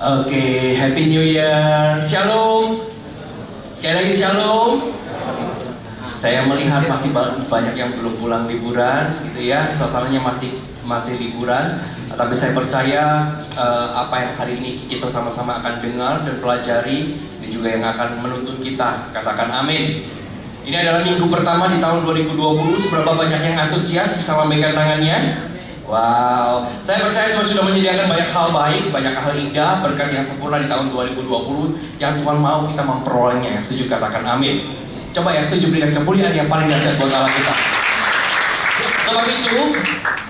Oke, Happy New Year. Shalom. Sekali lagi shalom. Saya melihat masih banyak yang belum pulang liburan, gitu ya. Suasananya masih liburan. Tapi saya percaya apa yang hari ini kita sama-sama akan dengar dan pelajari, ini juga yang akan menuntun kita. Katakan amin. Ini adalah minggu pertama di tahun 2020. Seberapa banyak yang antusias bisa lambaikan tangannya? Wow, saya percaya Tuhan sudah menyediakan banyak hal baik, banyak hal indah, berkat yang sempurna di tahun 2020 yang Tuhan mau kita memperolehnya. Yang setuju katakan amin. Coba yang setuju berikan kemuliaan yang paling dahsyat buat Allah kita. Sebab itu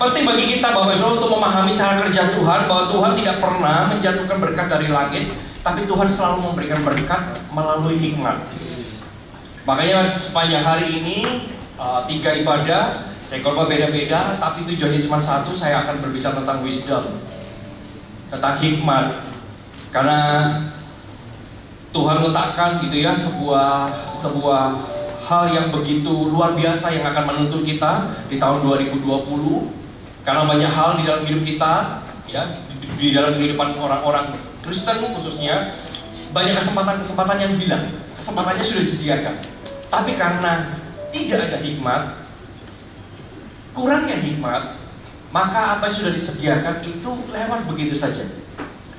penting bagi kita Bapak Saudara untuk memahami cara kerja Tuhan, bahwa Tuhan tidak pernah menjatuhkan berkat dari langit, tapi Tuhan selalu memberikan berkat melalui hikmat. Makanya sepanjang hari ini 3 ibadah saya korban beda-beda, tapi tujuannya cuma satu. Saya akan berbicara tentang wisdom, tentang hikmat. Karena Tuhan letakkan gitu ya sebuah hal yang begitu luar biasa yang akan menuntun kita di tahun 2020. Karena banyak hal di dalam hidup kita, ya, di dalam kehidupan orang-orang Kristen khususnya, banyak kesempatan-kesempatan yang hilang. Kesempatannya sudah disediakan, tapi karena tidak ada hikmat, kurangnya hikmat, maka apa yang sudah disediakan itu lewat begitu saja.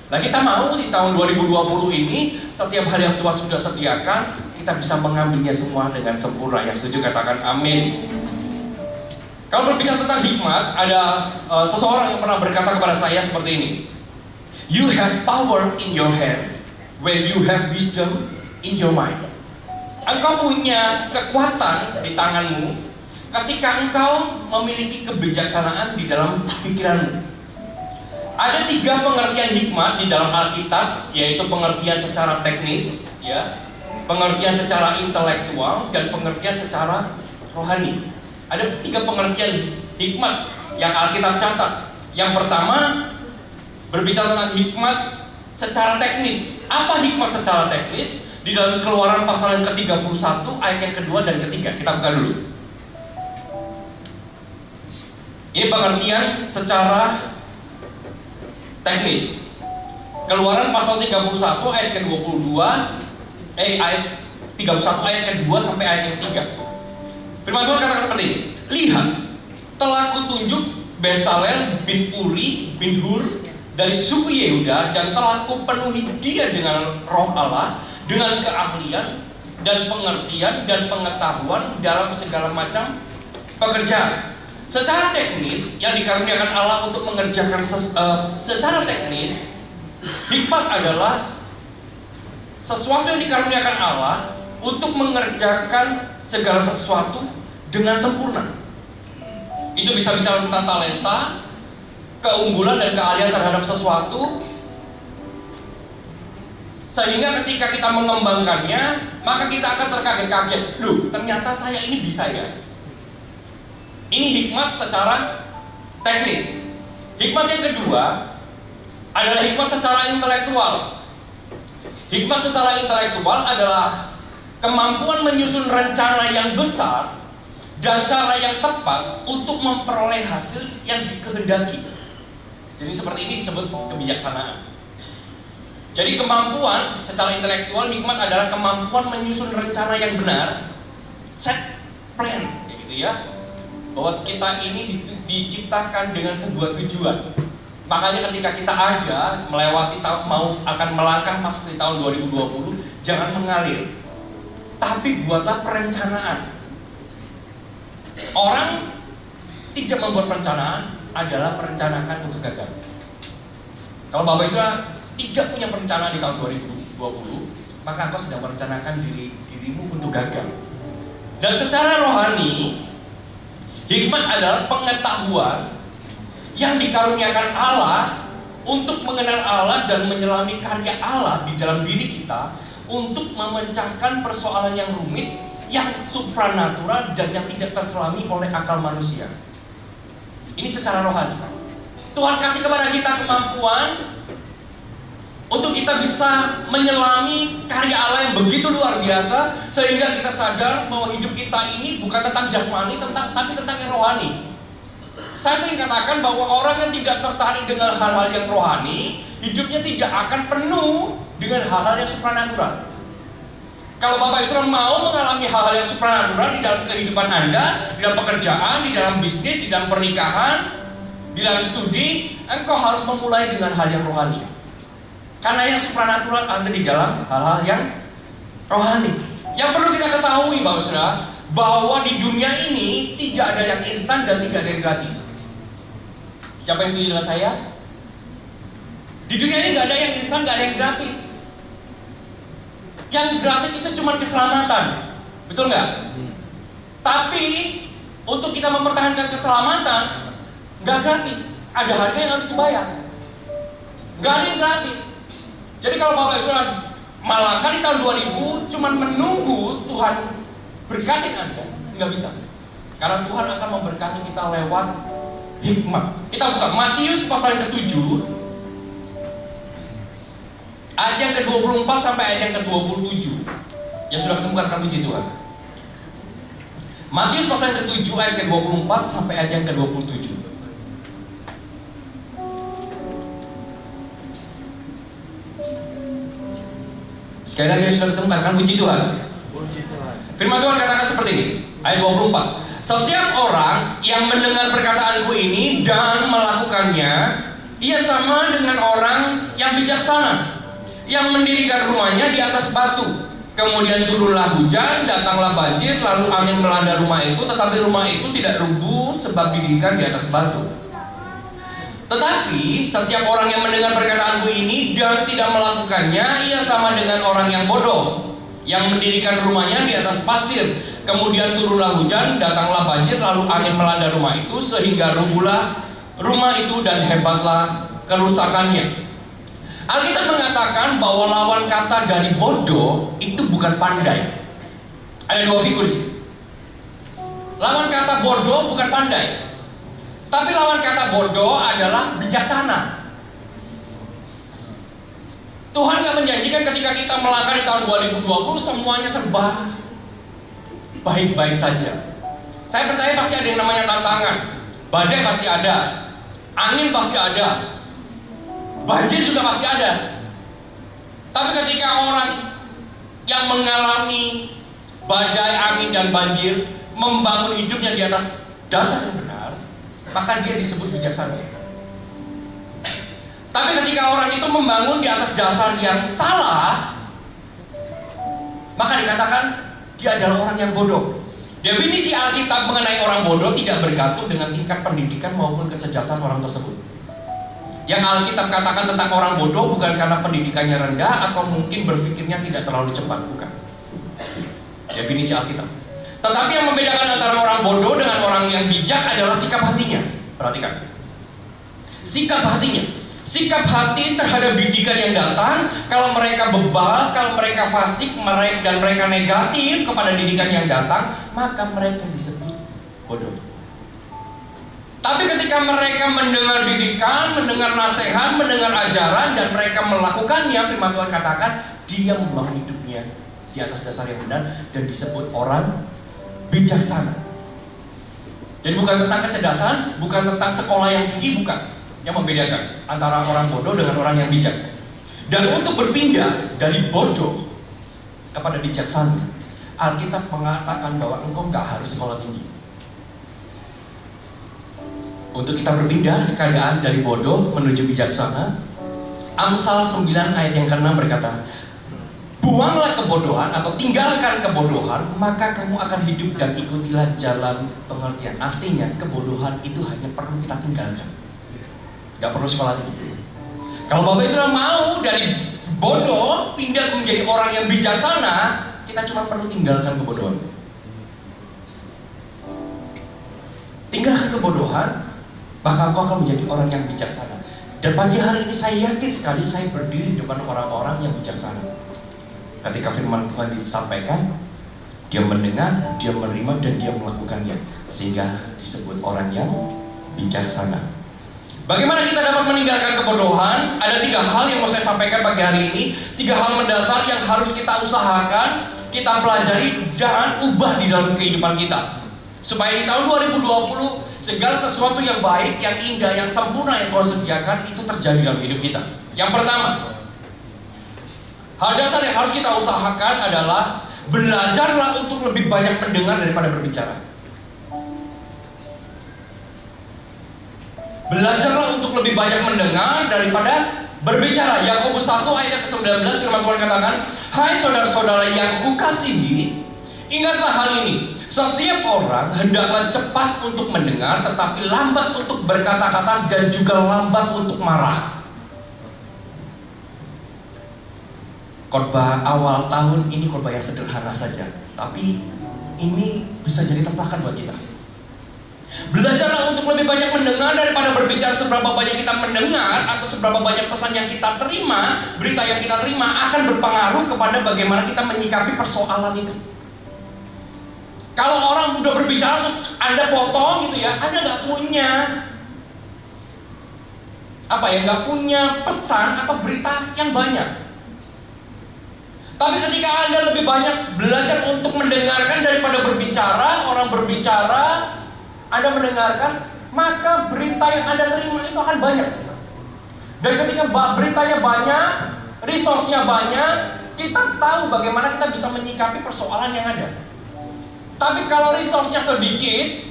Nah, kita mau di tahun 2020 ini, setiap hal yang Tuhan sudah sediakan, kita bisa mengambilnya semua dengan sempurna. Yang setuju katakan amin. Kalau berbicara tentang hikmat, ada seseorang yang pernah berkata kepada saya seperti ini. You have power in your hand when you have wisdom in your mind. Engkau punya kekuatan di tanganmu ketika engkau memiliki kebijaksanaan di dalam pikiranmu. Ada 3 pengertian hikmat di dalam Alkitab, yaitu pengertian secara teknis, ya, pengertian secara intelektual, dan pengertian secara rohani. Ada 3 pengertian hikmat yang Alkitab catat. Yang pertama berbicara tentang hikmat secara teknis. Apa hikmat secara teknis? Di dalam Keluaran pasal yang ke-31 ayat yang kedua dan ketiga. Kita buka dulu. Ini pengertian secara teknis. Keluaran pasal 31 ayat ke-22, ayat 31 ayat ke-2 sampai ayat yang 3. Firman Tuhan katakan seperti ini. Lihat, telah kutunjuk Besalel bin Uri bin Hur dari suku Yehuda, dan telah kupenuhi dia dengan roh Allah, dengan keahlian dan pengertian dan pengetahuan dalam segala macam pekerjaan. Secara teknis yang dikaruniakan Allah untuk mengerjakan secara teknis, hikmat adalah sesuatu yang dikaruniakan Allah untuk mengerjakan segala sesuatu dengan sempurna. Itu bisa bicara tentang talenta, keunggulan dan keahlian terhadap sesuatu, sehingga ketika kita mengembangkannya, maka kita akan terkaget-kaget. Loh, ternyata saya ini bisa ya. Ini hikmat secara teknis. Hikmat yang kedua adalah hikmat secara intelektual. Hikmat secara intelektual adalah kemampuan menyusun rencana yang besar dan cara yang tepat untuk memperoleh hasil yang dikehendaki. Jadi seperti ini disebut kebijaksanaan. Jadi kemampuan secara intelektual, hikmat adalah kemampuan menyusun rencana yang benar, set plan, gitu ya. Bahwa kita ini diciptakan dengan sebuah tujuan. Makanya ketika kita ada melewati mau akan melangkah masuk di tahun 2020, jangan mengalir, tapi buatlah perencanaan. Orang tidak membuat perencanaan adalah merencanakan untuk gagal. Kalau Bapak Ibu tidak punya perencanaan di tahun 2020, maka engkau sedang merencanakan dirimu untuk gagal. Dan secara rohani, hikmat adalah pengetahuan yang dikaruniakan Allah untuk mengenal Allah dan menyelami karya Allah di dalam diri kita untuk memecahkan persoalan yang rumit, yang supranatural dan yang tidak terselami oleh akal manusia. Ini secara rohani. Tuhan kasih kepada kita kemampuan untuk kita bisa menyelami karya Allah yang begitu luar biasa, sehingga kita sadar bahwa hidup kita ini bukan tentang jasmani, tapi tentang yang rohani. Saya sering katakan bahwa orang yang tidak tertarik dengan hal-hal yang rohani, hidupnya tidak akan penuh dengan hal-hal yang supranatural. Kalau Bapak Ibu mau mengalami hal-hal yang supranatural di dalam kehidupan Anda, di dalam pekerjaan, di dalam bisnis, di dalam pernikahan, di dalam studi, engkau harus memulai dengan hal yang rohani. Karena yang supranatural ada di dalam hal-hal yang rohani. Yang perlu kita ketahui Bapak Saudara, bahwa di dunia ini tidak ada yang instan dan tidak ada yang gratis. Siapa yang setuju dengan saya? Di dunia ini nggak ada yang instan, nggak ada yang gratis. Yang gratis itu cuma keselamatan, betul nggak? Tapi untuk kita mempertahankan keselamatan nggak gratis, ada harga yang harus dibayar. Nggak ada yang gratis. Jadi kalau Bapak Ibu malangkan di tahun 2000 cuma menunggu Tuhan berkatin Anda, nggak bisa. Karena Tuhan akan memberkati kita lewat hikmat. Kita buka Matius pasal yang ke-7 ayat yang ke-24 sampai ayat yang ke-27. Ya sudah ketemu, katakan puji Tuhan. Matius pasal yang ke-7 ayat ke-24 sampai ayat yang ke-27. Sekali lagi sudah ketemu, katakan puji Tuhan. Firman Tuhan katakan seperti ini, ayat 24. Setiap orang yang mendengar perkataanku ini dan melakukannya, ia sama dengan orang yang bijaksana, yang mendirikan rumahnya di atas batu. Kemudian turunlah hujan, datanglah banjir, lalu angin melanda rumah itu, tetapi rumah itu tidak rubuh sebab didirikan di atas batu. Tetapi setiap orang yang mendengar perkataanku ini dan tidak melakukannya, ia sama dengan orang yang bodoh, yang mendirikan rumahnya di atas pasir. Kemudian turunlah hujan, datanglah banjir, lalu angin melanda rumah itu, sehingga rubuhlah rumah itu dan hebatlah kerusakannya. Alkitab mengatakan bahwa lawan kata dari bodoh itu bukan pandai. Ada dua figur sih. Lawan kata bodoh bukan pandai, tapi lawan kata bodoh adalah bijaksana. Tuhan gak menjanjikan ketika kita melangkah di tahun 2020 semuanya serba baik-baik saja. Saya percaya pasti ada yang namanya tantangan. Badai pasti ada, angin pasti ada, banjir juga pasti ada. Tapi ketika orang yang mengalami badai, angin, dan banjir membangun hidupnya di atas dasar yang benar, maka dia disebut bijaksana. Tapi ketika orang itu membangun di atas dasar yang salah, maka dikatakan dia adalah orang yang bodoh. Definisi Alkitab mengenai orang bodoh tidak bergantung dengan tingkat pendidikan maupun kecerdasan orang tersebut. Yang Alkitab katakan tentang orang bodoh bukan karena pendidikannya rendah atau mungkin berpikirnya tidak terlalu cepat, bukan. Definisi Alkitab. Tetapi yang membedakan antara orang bodoh dengan orang yang bijak adalah sikap hatinya. Perhatikan, sikap hatinya. Sikap hati terhadap didikan yang datang. Kalau mereka bebal, kalau mereka fasik, dan mereka negatif kepada didikan yang datang, maka mereka disebut bodoh. Tapi ketika mereka mendengar didikan, mendengar nasihat, mendengar ajaran, dan mereka melakukannya, firman Tuhan katakan dia membangun hidupnya di atas dasar yang benar dan disebut orang bijaksana. Jadi bukan tentang kecerdasan, bukan tentang sekolah yang tinggi, bukan. Yang membedakan antara orang bodoh dengan orang yang bijak. Dan untuk berpindah dari bodoh kepada bijaksana, Alkitab mengatakan bahwa engkau gak harus sekolah tinggi. Untuk kita berpindah keadaan dari bodoh menuju bijaksana, Amsal 9 ayat yang ke-6 berkata, buanglah kebodohan atau tinggalkan kebodohan, maka kamu akan hidup dan ikutilah jalan pengertian. Artinya kebodohan itu hanya perlu kita tinggalkan, gak perlu sekolah tinggi. Kalau Bapak Ibu mau dari bodoh pindah menjadi orang yang bijaksana, kita cuma perlu tinggalkan kebodohan. Tinggalkan kebodohan, maka engkau akan menjadi orang yang bijaksana. Dan pagi hari ini saya yakin sekali saya berdiri di depan orang-orang yang bijaksana. Ketika firman Tuhan disampaikan, dia mendengar, dia menerima, dan dia melakukannya, sehingga disebut orang yang bijaksana. Bagaimana kita dapat meninggalkan kebodohan? Ada 3 hal yang mau saya sampaikan pagi hari ini. 3 hal mendasar yang harus kita usahakan, kita pelajari dan ubah di dalam kehidupan kita. Supaya di tahun 2020 segala sesuatu yang baik, yang indah, yang sempurna yang Tuhan sediakan itu terjadi dalam hidup kita. Yang pertama, hal dasar yang harus kita usahakan adalah belajarlah untuk lebih banyak mendengar daripada berbicara. Belajarlah untuk lebih banyak mendengar daripada berbicara. Yakobus 1 ayat ke-19 firman Tuhan katakan, "Hai saudara-saudara yang kukasihi, ingatlah hal ini. Setiap orang hendaklah cepat untuk mendengar, tetapi lambat untuk berkata-kata dan juga lambat untuk marah." Khotbah awal tahun ini khotbah yang sederhana saja, tapi ini bisa jadi tempakan buat kita. Belajarlah untuk lebih banyak mendengar daripada berbicara. Seberapa banyak kita mendengar atau seberapa banyak pesan yang kita terima, berita yang kita terima akan berpengaruh kepada bagaimana kita menyikapi persoalan itu. Kalau orang udah berbicara terus Anda potong gitu ya, Anda nggak punya nggak punya pesan atau berita yang banyak. Tapi ketika Anda lebih banyak belajar untuk mendengarkan daripada berbicara, orang berbicara, Anda mendengarkan, maka berita yang Anda terima itu akan banyak. Dan ketika beritanya banyak, resource-nya banyak, kita tahu bagaimana kita bisa menyikapi persoalan yang ada. Tapi kalau resource-nya sedikit,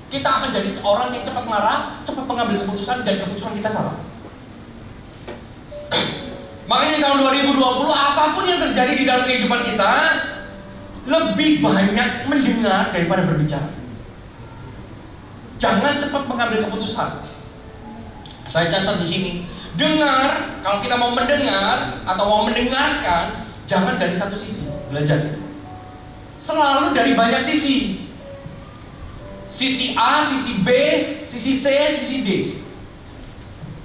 kita akan jadi orang yang cepat marah, cepat mengambil keputusan, dan keputusan kita salah. Makanya di tahun 2020, apapun yang terjadi di dalam kehidupan kita, lebih banyak mendengar daripada berbicara. Jangan cepat mengambil keputusan. Saya catat di sini. Dengar, kalau kita mau mendengar atau mau mendengarkan, jangan dari satu sisi, belajar. Selalu dari banyak sisi. Sisi A, sisi B, sisi C, sisi D.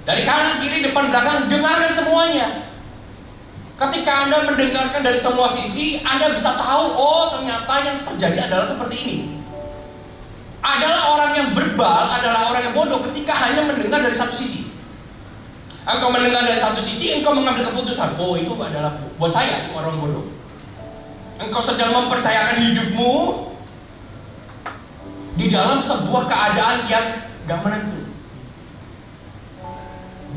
Dari kanan, kiri, depan, belakang, dengarkan semuanya. Ketika Anda mendengarkan dari semua sisi, Anda bisa tahu, oh ternyata yang terjadi adalah seperti ini. Adalah orang yang berbal, adalah orang yang bodoh ketika hanya mendengar dari satu sisi. Engkau mendengar dari satu sisi, engkau mengambil keputusan, oh itu adalah buat saya, itu orang bodoh. Engkau sedang mempercayakan hidupmu di dalam sebuah keadaan yang gak menentu.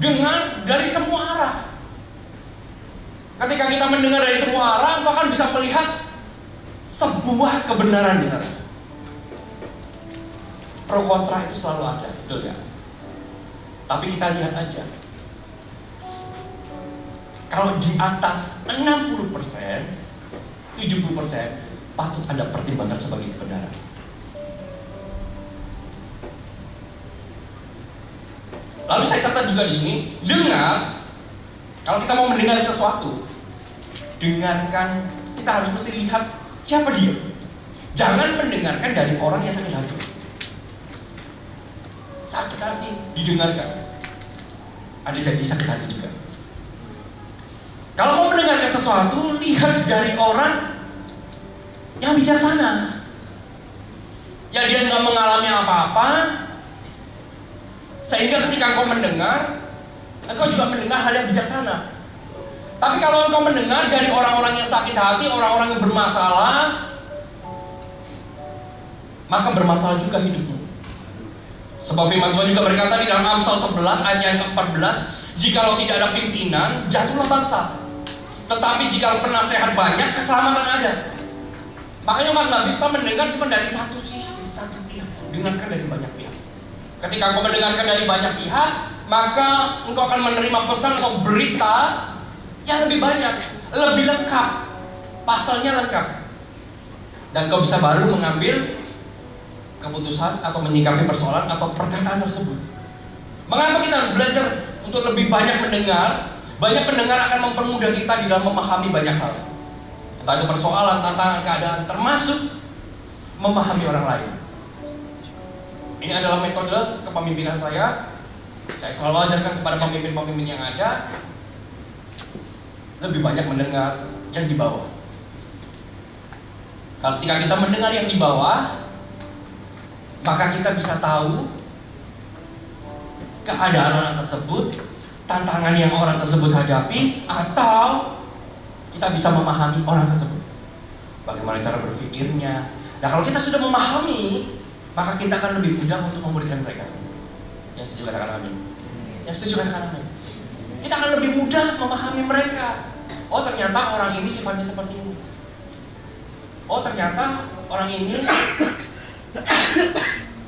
Dengar dari semua arah. Ketika kita mendengar dari semua arah, engkau akan bisa melihat sebuah kebenaran di sana. Pro kontra itu selalu ada, betul ya? Tapi kita lihat aja. Kalau di atas 60%, 70% patut Anda pertimbangkan sebagai kebenaran. Lalu saya catat juga di sini, dengar. Kalau kita mau mendengar sesuatu, dengarkan. Kita harus mesti lihat siapa dia. Jangan mendengarkan dari orang yang sakit hati. Sakit hati didengarkan. Ada janji sakit hati juga. Kalau mau mendengarkan sesuatu, lihat dari orang yang bijaksana, yang dia nggak mengalami apa-apa, sehingga ketika engkau mendengar, engkau juga mendengar hal yang bijaksana. Tapi kalau engkau mendengar dari orang-orang yang sakit hati, orang-orang yang bermasalah, maka bermasalah juga hidupmu. Sebab firman Tuhan juga berkata di dalam Amsal 11 ayat yang ke-14, jikalau tidak ada pimpinan, jatuhlah bangsa. Tetapi jika penasehat banyak, keselamatan ada. Makanya umat nggak bisa mendengar cuma dari satu sisi, satu pihak. Dengarkan dari banyak pihak. Ketika engkau mendengarkan dari banyak pihak, maka engkau akan menerima pesan atau berita yang lebih banyak, lebih lengkap, pasalnya lengkap, dan kau bisa baru mengambil keputusan atau menyikapi persoalan atau perkataan tersebut. Mengapa kita harus belajar untuk lebih banyak mendengar? Banyak pendengar akan mempermudah kita di dalam memahami banyak hal. Entah itu persoalan, tantangan, keadaan, termasuk memahami orang lain. Ini adalah metode kepemimpinan saya. Saya selalu ajarkan kepada pemimpin-pemimpin yang ada, lebih banyak mendengar yang di bawah. Kalau ketika kita mendengar yang di bawah, maka kita bisa tahu keadaan orang tersebut, tantangan yang orang tersebut hadapi, atau kita bisa memahami orang tersebut, bagaimana cara berpikirnya, Nah, kalau kita sudah memahami, maka kita akan lebih mudah untuk memberikan mereka. Yang setuju katakan amin. Yang setuju katakan amin. Kita akan lebih mudah memahami mereka. Oh, ternyata orang ini sifatnya seperti ini. Oh, ternyata orang ini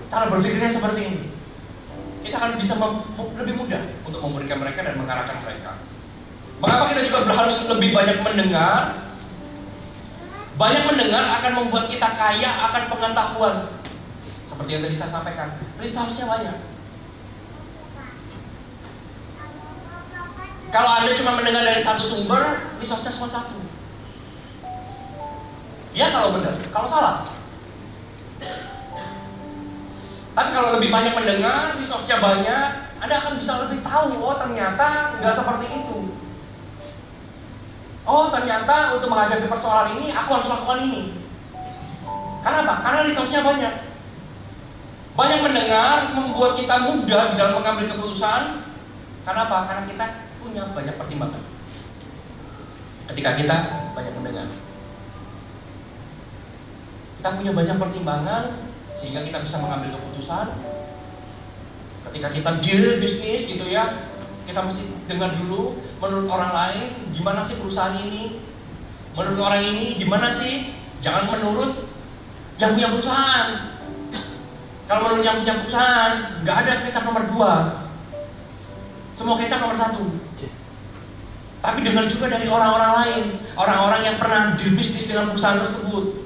cara berpikirnya seperti ini. Kita akan bisa lebih mudah untuk memberikan mereka dan mengarahkan mereka. Mengapa kita juga harus lebih banyak mendengar? Banyak mendengar akan membuat kita kaya akan pengetahuan. Seperti yang tadi saya sampaikan, resource-nya banyak. Kalau Anda cuma mendengar dari satu sumber, resource-nya cuma satu. Ya kalau benar, kalau salah. Tapi kalau lebih banyak mendengar, resource-nya banyak, Anda akan bisa lebih tahu, oh ternyata nggak seperti itu. Oh ternyata untuk menghadapi persoalan ini, aku harus lakukan ini. Kenapa? Karena resource-nya banyak. Banyak mendengar membuat kita mudah di dalam mengambil keputusan. Kenapa? Karena kita punya banyak pertimbangan. Ketika kita banyak mendengar, kita punya banyak pertimbangan sehingga kita bisa mengambil keputusan. Ketika kita deal bisnis gitu ya, kita mesti dengar dulu menurut orang lain gimana sih perusahaan ini, menurut orang ini gimana sih. Jangan menurut yang punya perusahaan. Kalau menurut yang punya perusahaan, nggak ada kecap nomor 2, semua kecap nomor 1. Tapi dengar juga dari orang-orang lain, orang-orang yang pernah deal bisnis dengan perusahaan tersebut,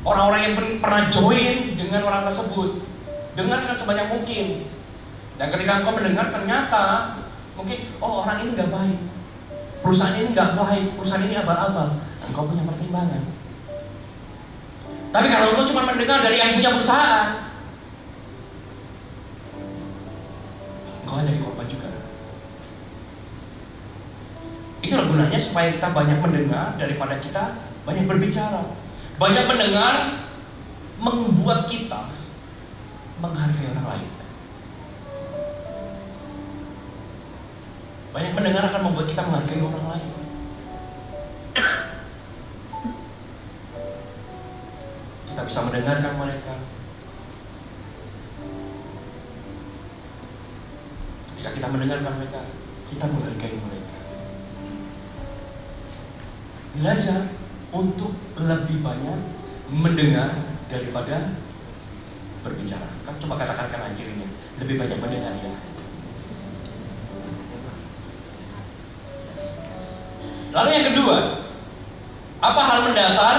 orang-orang yang pernah join dengan orang tersebut. Dengarkan sebanyak mungkin. Dan ketika engkau mendengar ternyata mungkin, oh orang ini nggak baik, perusahaan ini nggak baik, perusahaan ini abal-abal, engkau punya pertimbangan. Tapi kalau engkau cuma mendengar dari yang punya perusahaan, engkau jadi korban juga. Itulah gunanya supaya kita banyak mendengar daripada kita banyak berbicara. Banyak mendengar membuat kita menghargai orang lain. Banyak mendengar akan membuat kita menghargai orang lain. Kita bisa mendengarkan mereka. Ketika kita mendengarkan mereka, kita menghargai mereka. Belajar untuk lebih banyak mendengar daripada berbicara. Kan coba katakan kanan kirinya, lebih banyak mendengar ya. Lalu yang kedua, apa hal mendasar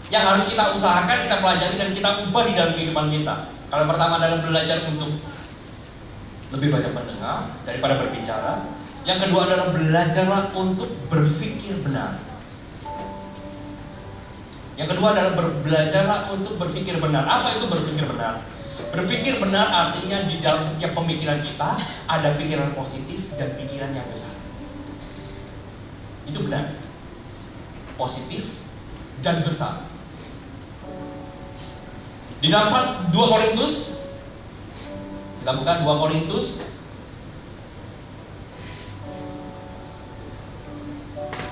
yang harus kita usahakan, kita pelajari dan kita ubah di dalam kehidupan kita? Kalau pertama adalah belajar untuk lebih banyak mendengar daripada berbicara. Yang kedua adalah belajarlah untuk berpikir benar. Yang kedua adalah belajarlah untuk berpikir benar. Apa itu berpikir benar? Berpikir benar artinya di dalam setiap pemikiran kita ada pikiran positif dan pikiran yang besar. Itu benar. Positif dan besar. Di dalam 2 Korintus, kita buka 2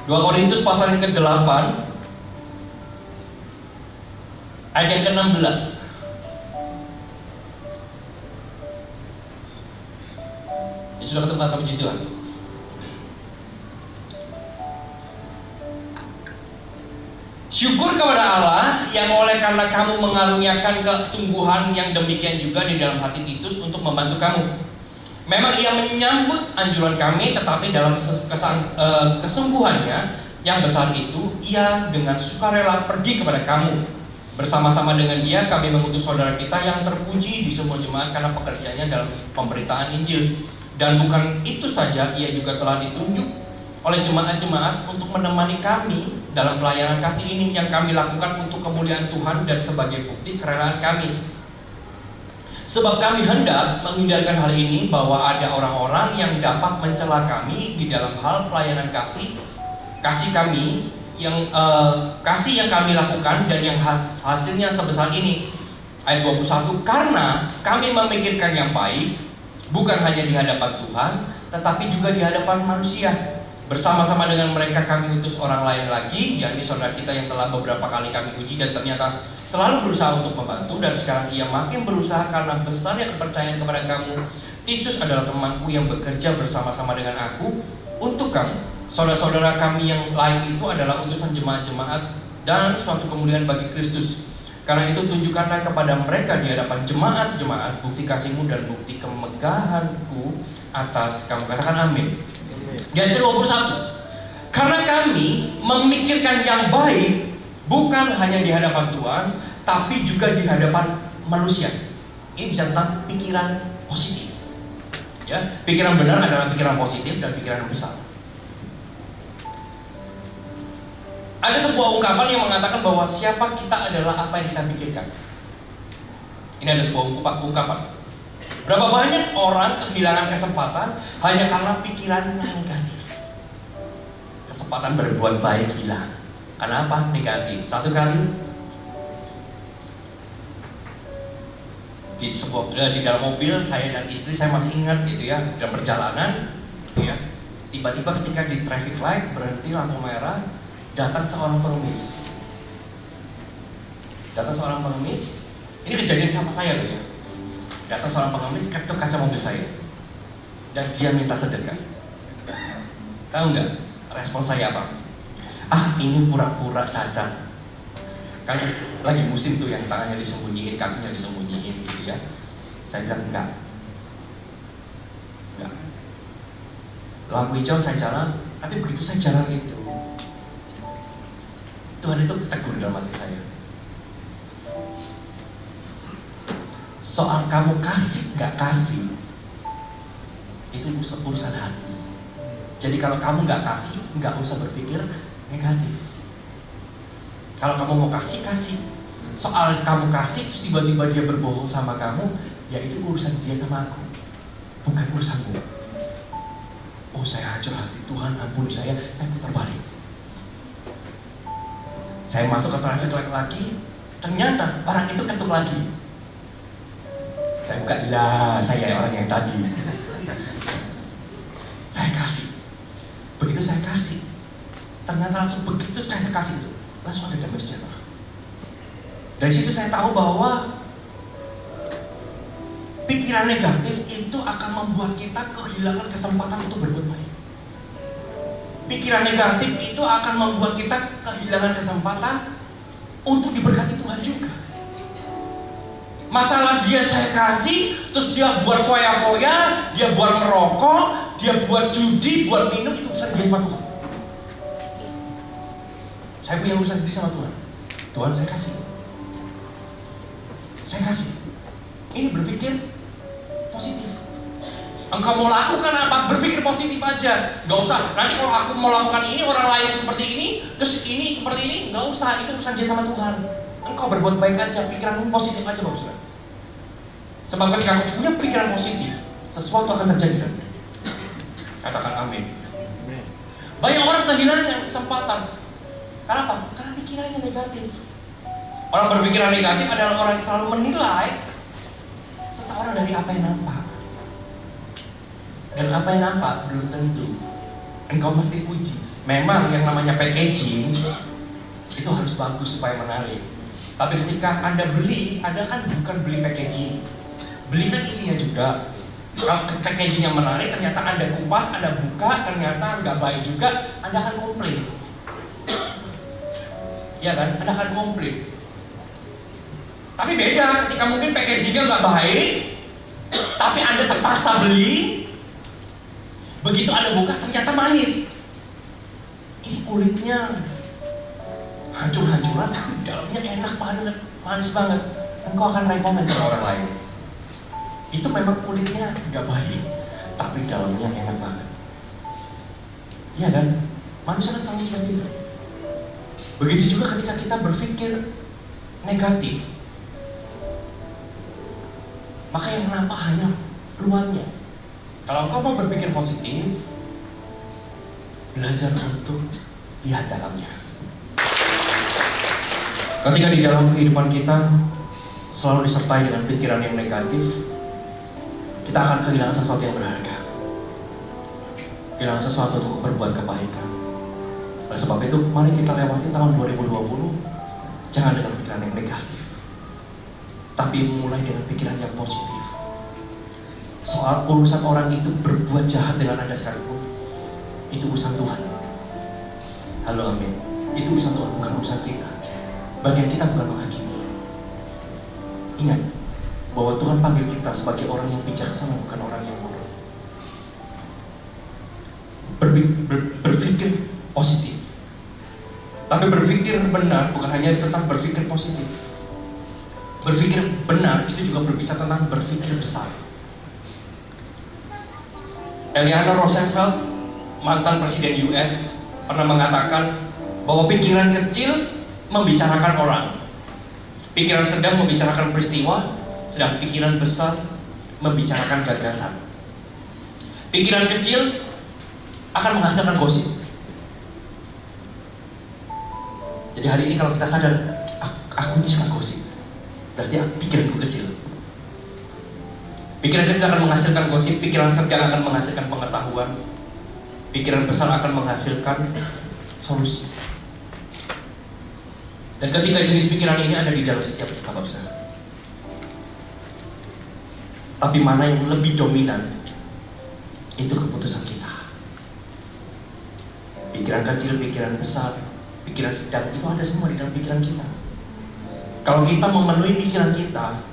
Korintus pasal yang ke-8 ayat yang ke-16. Ya sudah ketemu kata puji Tuhan. Syukur kepada Allah yang oleh karena kamu mengaruniakan kesungguhan yang demikian juga di dalam hati Titus untuk membantu kamu. Memang ia menyambut anjuran kami, tetapi dalam kesungguhannya yang besar itu, ia dengan sukarela pergi kepada kamu. Bersama-sama dengan dia kami mengutus saudara kita yang terpuji di semua jemaat karena pekerjaannya dalam pemberitaan Injil. Dan bukan itu saja, ia juga telah ditunjuk oleh jemaat-jemaat untuk menemani kami dalam pelayanan kasih ini yang kami lakukan untuk kemuliaan Tuhan dan sebagai bukti kerelaan kami. Sebab kami hendak menghindarkan hal ini, bahwa ada orang-orang yang dapat mencela kami di dalam hal pelayanan kasih kami yang kasih yang kami lakukan dan yang hasilnya sebesar ini. Ayat 21, karena kami memikirkan yang baik bukan hanya di hadapan Tuhan tetapi juga di hadapan manusia. Bersama-sama dengan mereka kami utus orang lain lagi, yakni saudara kita yang telah beberapa kali kami uji dan ternyata selalu berusaha untuk membantu, dan sekarang ia makin berusaha karena besarnya kepercayaan kepada kamu. Titus adalah temanku yang bekerja bersama-sama dengan aku untuk kamu. Saudara-saudara kami yang lain itu adalah utusan jemaat-jemaat dan suatu kemuliaan bagi Kristus. Karena itu tunjukkanlah kepada mereka di hadapan jemaat-jemaat bukti kasihmu dan bukti kemegahanku atas kamu. Katakan amin. Di ayat 21, karena kami memikirkan yang baik bukan hanya di hadapan Tuhan, tapi juga di hadapan manusia. Ini bicara tentang pikiran positif. Ya, pikiran benar adalah pikiran positif dan pikiran yang besar. Ada sebuah ungkapan yang mengatakan bahwa siapa kita adalah apa yang kita pikirkan. Ini ada sebuah ungkapan. Berapa banyak orang kehilangan kesempatan hanya karena pikiran yang negatif. Kesempatan berbuat baik hilang. Karena apa? Negatif. Satu kali di dalam mobil saya dan istri, saya masih ingat gitu ya, dalam perjalanan gitu ya, tiba-tiba ketika di traffic light berhenti lampu merah, datang seorang pengemis. Ini kejadian sama saya loh ya. Datang seorang pengemis, ketuk kaca mobil saya dan dia minta sedekah. Tahu nggak respon saya apa? Ah, ini pura-pura cacat. Kan lagi musim tuh yang tangannya disembunyiin, kakinya disembunyiin gitu ya. Saya bilang enggak. Lampu hijau saya jalan, tapi begitu saya jalan itu, Tuhan itu tegur dalam hati saya. Soal kamu kasih gak kasih, itu urusan hati. Jadi kalau kamu gak kasih, gak usah berpikir negatif. Kalau kamu mau kasih, kasih. Soal kamu kasih terus tiba-tiba dia berbohong sama kamu, ya itu urusan dia sama aku, bukan urusanmu. Oh, saya hancur hati, Tuhan ampuni saya putar balik. Saya masuk ke traffic light lagi, ternyata orang itu ketuk lagi. Saya buka, lah saya orang yang tadi. Saya kasih. Begitu saya kasih, ternyata langsung begitu saya kasih itu, langsung ada damai sejahtera. Dari situ saya tahu bahwa pikiran negatif itu akan membuat kita kehilangan kesempatan untuk berbuat baik. Pikiran negatif itu akan membuat kita kehilangan kesempatan untuk diberkati Tuhan juga. Masalah dia saya kasih, terus dia buat foya-foya, dia buat merokok, dia buat judi, buat minum, itu urusan dia sama Tuhan. Saya punya urusan sendiri sama Tuhan. Tuhan, saya kasih. Ini berpikir positif. Engkau mau lakukan apa? Berpikir positif aja. Gak usah, nanti kalau aku mau lakukan ini, orang lain seperti ini, terus ini seperti ini, gak usah, itu urusan dia sama Tuhan. Engkau berbuat baik aja, pikiranmu positif aja, bagus kan? Sebab ketika aku punya pikiran positif, sesuatu akan terjadi dalam hidup. Katakan amin. Banyak orang kehilangan kesempatan. Kenapa? Karena pikirannya negatif. Orang berpikiran negatif adalah orang yang selalu menilai seseorang dari apa yang nampak. Dan apa yang nampak belum tentu. Engkau mesti uji. Memang yang namanya packaging itu harus bagus supaya menarik. Tapi ketika Anda beli, Anda kan bukan beli packaging. Beli kan isinya juga. Kalau packaging yang menarik, ternyata Anda kupas, Anda buka, ternyata nggak baik juga, Anda akan komplain. Iya kan? Anda akan komplain. Tapi beda ketika mungkin packagingnya nggak baik, tapi Anda terpaksa beli. Begitu Anda buka, ternyata manis. Ini kulitnya hancur-hancuran, tapi dalamnya enak banget, manis banget. Engkau akan rekomen sama orang lain. Itu memang kulitnya nggak baik, tapi dalamnya enak banget. Iya kan? Manusia kan selalu seperti itu. Begitu juga ketika kita berpikir negatif, maka yang nampak hanya luarnya. Kalau engkau mau berpikir positif, belajar untuk lihat dalamnya. Ketika di dalam kehidupan kita selalu disertai dengan pikiran yang negatif, kita akan kehilangan sesuatu yang berharga. kehilangan sesuatu untuk berbuat kebaikan. Oleh sebab itu, mari kita lewati tahun 2020 jangan dengan pikiran yang negatif, tapi mulai dengan pikiran yang positif. Soal urusan orang itu berbuat jahat dengan Anda sekalipun, itu urusan Tuhan. Halo, amin. Itu urusan Tuhan, bukan urusan kita. Bagian kita bukan menghakimi. Ingat bahwa Tuhan panggil kita sebagai orang yang bijaksana, bukan orang yang bodoh. Berpikir positif. Tapi berpikir benar bukan hanya tentang berpikir positif. Berpikir benar itu juga berbicara tentang berpikir besar. Eleanor Roosevelt, mantan presiden US, pernah mengatakan bahwa pikiran kecil membicarakan orang, pikiran sedang membicarakan peristiwa, sedang pikiran besar membicarakan gagasan. Pikiran kecil akan menghasilkan gosip. Jadi hari ini kalau kita sadar, aku ini suka gosip, berarti pikiranku kecil. Pikiran kecil akan menghasilkan gosip, pikiran sedang akan menghasilkan pengetahuan, pikiran besar akan menghasilkan solusi. Dan ketiga jenis pikiran ini ada di dalam setiap kita, Bapak Saudara. Tapi mana yang lebih dominan, itu keputusan kita. Pikiran kecil, pikiran besar, pikiran sedang, itu ada semua di dalam pikiran kita. Kalau kita memenuhi pikiran kita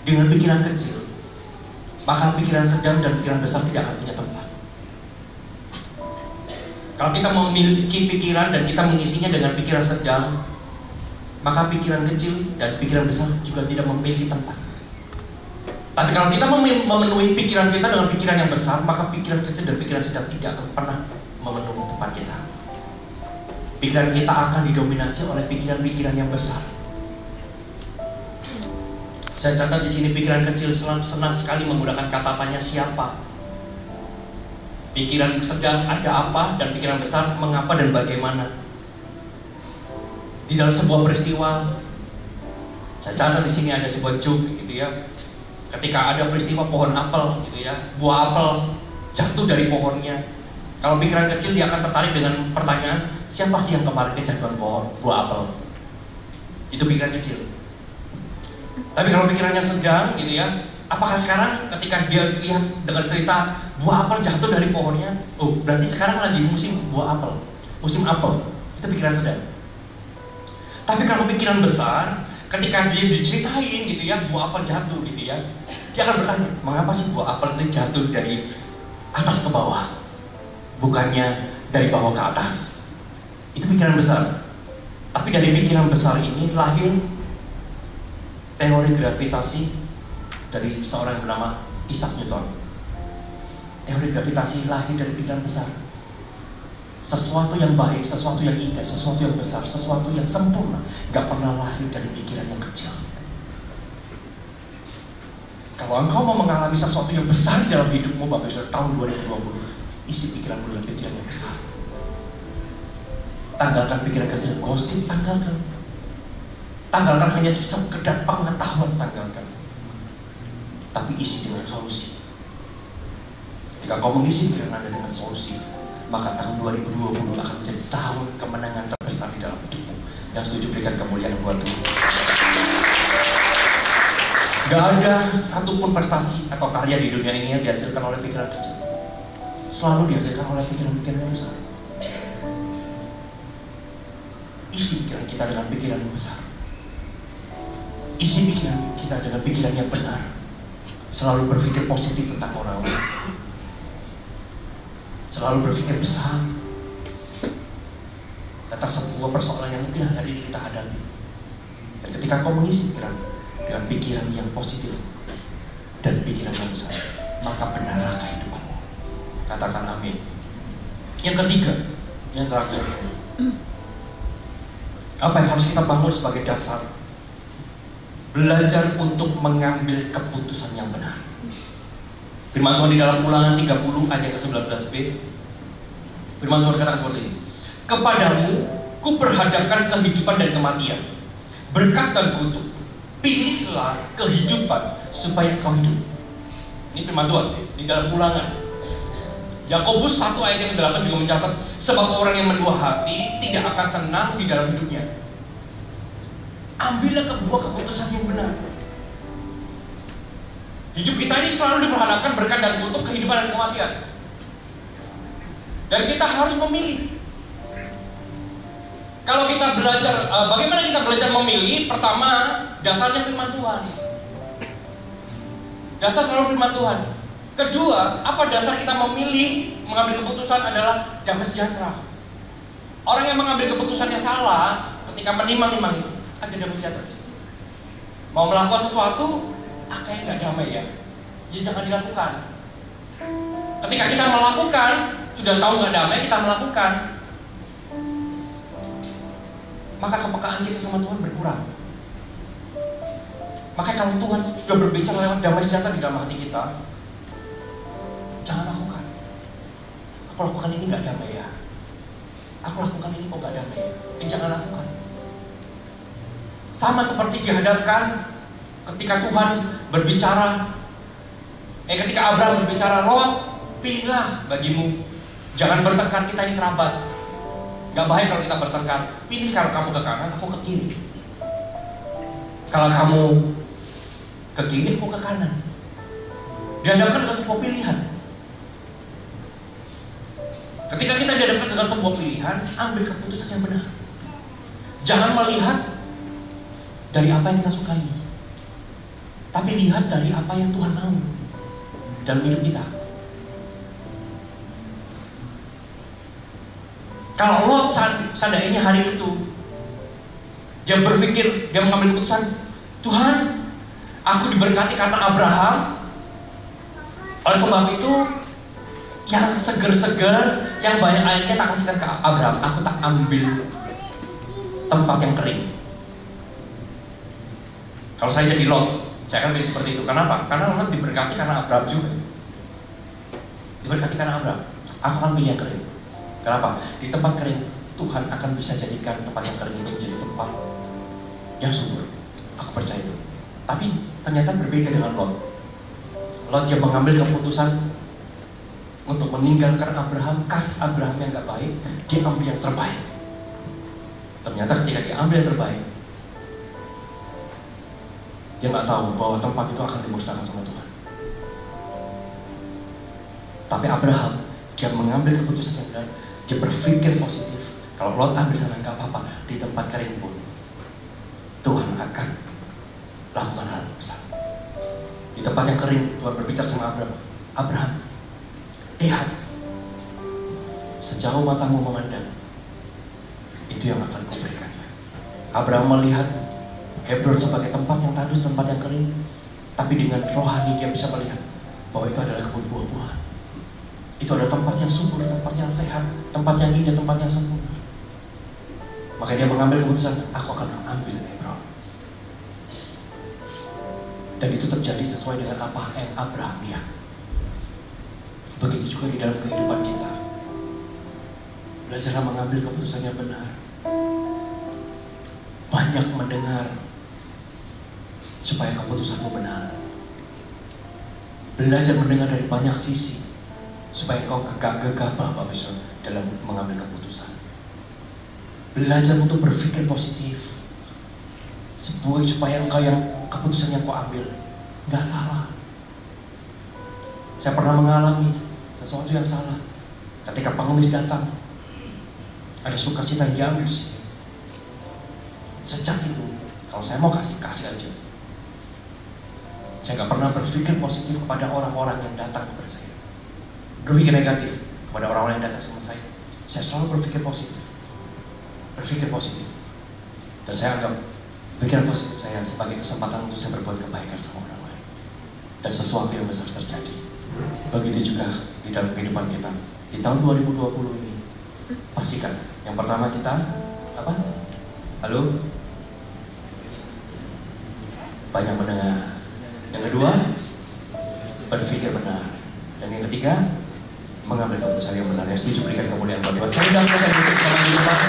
dengan pikiran kecil, maka pikiran sedang dan pikiran besar tidak akan punya tempat. Kalau kita memiliki pikiran dan kita mengisinya dengan pikiran sedang, maka pikiran kecil dan pikiran besar juga tidak memiliki tempat. Tapi kalau kita memenuhi pikiran kita dengan pikiran yang besar, maka pikiran kecil dan pikiran sedang tidak akan pernah memenuhi tempat kita. Pikiran kita akan didominasi oleh pikiran-pikiran yang besar. Saya catat di sini pikiran kecil senang sekali menggunakan kata tanya siapa. Pikiran sedang ada apa, dan pikiran besar mengapa dan bagaimana. Di dalam sebuah peristiwa, saya catat di sini ada sebuah joke gitu ya. Ketika ada peristiwa pohon apel gitu ya, buah apel jatuh dari pohonnya. Kalau pikiran kecil dia akan tertarik dengan pertanyaan, siapa sih yang kemarin kejatuhan buah apel? Itu pikiran kecil. Tapi kalau pikirannya sedang gitu ya, apakah sekarang ketika dia lihat dengan cerita buah apel jatuh dari pohonnya, oh berarti sekarang lagi musim buah apel, musim apel. Itu pikiran sedang. Tapi kalau pikiran besar, ketika dia diceritain gitu ya, buah apel jatuh gitu ya, dia akan bertanya, mengapa sih buah apel itu jatuh dari atas ke bawah, bukannya dari bawah ke atas? Itu pikiran besar. Tapi dari pikiran besar ini lahir teori gravitasi dari seorang yang bernama Isaac Newton. Teori gravitasi lahir dari pikiran besar. Sesuatu yang baik, sesuatu yang indah, sesuatu yang besar, sesuatu yang sempurna gak pernah lahir dari pikiran yang kecil. Kalau engkau mau mengalami sesuatu yang besar dalam hidupmu, Bapak Saudara, tahun 2020, isi pikiranmu dengan pikiran yang besar. Tanggalkan pikiran kecil, gosip tanggalkan. Tanggalkan hanya sekedar pengetahuan, tanggalkan. Tapi isi dengan solusi. Jika kau mengisi pikiran Anda dengan solusi, maka tahun 2020 akan menjadi tahun kemenangan terbesar di dalam hidupmu. Yang setuju berikan kemuliaan buat Tuhan. Gak ada satupun prestasi atau karya di dunia ini yang dihasilkan oleh pikiran kecil. Selalu dihasilkan oleh pikiran-pikiran yang besar. Isi pikiran kita dengan pikiran yang besar. Isi pikiran kita dengan pikiran yang benar. Selalu berpikir positif tentang orang lain. Selalu berpikir besar tentang sebuah persoalan yang mungkin hari ini kita hadapi. Dan ketika kau mengisi pikiran dengan pikiran yang positif dan pikiran yang besar, maka benarlah kehidupanmu. Katakan amin. Yang ketiga, yang terakhir, apa yang harus kita bangun sebagai dasar? Belajar untuk mengambil keputusan yang benar. Firman Tuhan di dalam Ulangan 30 ayat ke-19b. Firman Tuhan katakan seperti ini. Kepadamu ku perhadapkan kehidupan dan kematian, berkat dan kutuk. Pilihlah kehidupan supaya kau hidup. Ini firman Tuhan di dalam Ulangan. Yakobus 1 ayat yang ke-8 juga mencatat, sebab orang yang mendua hati tidak akan tenang di dalam hidupnya. Ambillah sebuah keputusan yang benar. Hidup kita ini selalu diperhadapkan berkat dan kutuk, kehidupan dan kematian. Dan kita harus memilih. Kalau kita belajar, bagaimana kita belajar memilih? Pertama, dasarnya firman Tuhan. Dasar selalu firman Tuhan. Kedua, apa dasar kita memilih mengambil keputusan adalah damai sejahtera. Orang yang mengambil keputusan yang salah ketika menimang-nimang itu ada damai sejahtera. Mau melakukan sesuatu, kayaknya nggak damai ya, ya jangan dilakukan. Ketika kita melakukan, sudah tahu nggak damai, kita melakukan, maka kepekaan kita sama Tuhan berkurang. Makanya kalau Tuhan sudah berbicara lewat damai sejahtera di dalam hati kita, jangan lakukan. Aku lakukan ini nggak damai ya. Aku lakukan ini kok nggak damai ya. Jangan lakukan. Sama seperti dihadapkan ketika Tuhan berbicara, ketika Abraham berbicara, Lot, pilihlah bagimu. Jangan bertengkar, kita ini kerabat. Gak baik kalau kita bertengkar. Pilih, kalau kamu ke kanan, aku ke kiri. Kalau kamu ke kiri, aku ke kanan. Dihadapkan dengan sebuah pilihan. Ketika kita dihadapkan dengan sebuah pilihan, ambil keputusan yang benar. Jangan melihat dari apa yang kita sukai, tapi lihat dari apa yang Tuhan mau dalam hidup kita. Kalau Lot seandainya hari itu dia berpikir, dia mengambil keputusan, Tuhan, aku diberkati karena Abraham, oleh sebab itu yang seger-seger, yang banyak airnya tak kasihkan ke Abraham, aku tak ambil tempat yang kering. Kalau saya jadi Lot, saya akan pilih seperti itu. Kenapa? Karena Lot diberkati karena Abraham juga. Diberkati karena Abraham. Aku akan pilih yang kering. Kenapa? Di tempat kering, Tuhan akan bisa jadikan tempat yang kering itu menjadi tempat yang subur. Aku percaya itu. Tapi ternyata berbeda dengan Lot. Lot yang mengambil keputusan untuk meninggalkan Abraham, kas Abraham yang gak baik, dia ambil yang terbaik. Ternyata ketika dia ambil yang terbaik, dia gak tahu bahwa tempat itu akan dimusnahkan sama Tuhan. Tapi Abraham, dia mengambil keputusan yang benar. Dia berpikir positif. Kalau Lot ambil sana gak apa-apa, di tempat kering pun Tuhan akan lakukan hal besar. Di tempat yang kering, Tuhan berbicara sama Abraham. Abraham, lihat, sejauh matamu memandang, itu yang akan kuberikan. Abraham melihat Hebron sebagai tempat yang tandus, tempat yang kering, tapi dengan rohani dia bisa melihat bahwa itu adalah kebun buah-buahan. Itu adalah tempat yang subur, tempat yang sehat, tempat yang indah, tempat yang sempurna. Maka dia mengambil keputusan, aku akan ambil Hebron. Dan itu terjadi sesuai dengan apa yang Abraham lihat. Begitu juga di dalam kehidupan kita. Belajarlah mengambil keputusan yang benar. Banyak mendengar supaya keputusanmu benar. Belajar mendengar dari banyak sisi supaya engkau gegabah Bapak Ibu dalam mengambil keputusan. Belajar untuk berpikir positif, supaya engkau yang keputusan yang kau ambil nggak salah. Saya pernah mengalami sesuatu yang salah. Ketika pengemis datang, ada sukacita yang diambil sih. Sejak itu, kalau saya mau kasih aja. Saya nggak pernah berpikir positif kepada orang-orang yang datang kepada saya. Berpikir negatif kepada orang-orang yang datang sama saya. Saya selalu berpikir positif. Berpikir positif. Dan saya anggap pikiran positif saya sebagai kesempatan untuk saya berbuat kebaikan sama orang lain. Dan sesuatu yang besar terjadi. Begitu juga di dalam kehidupan kita. Di tahun 2020 ini, pastikan yang pertama kita apa? Halo? Banyak mendengar. Yang kedua, berpikir benar. Dan yang ketiga, mengambil keputusan yang benar. Yang setuju berikan kemuliaan buat Tuhan. Saya sudah selesai bersama di rumah.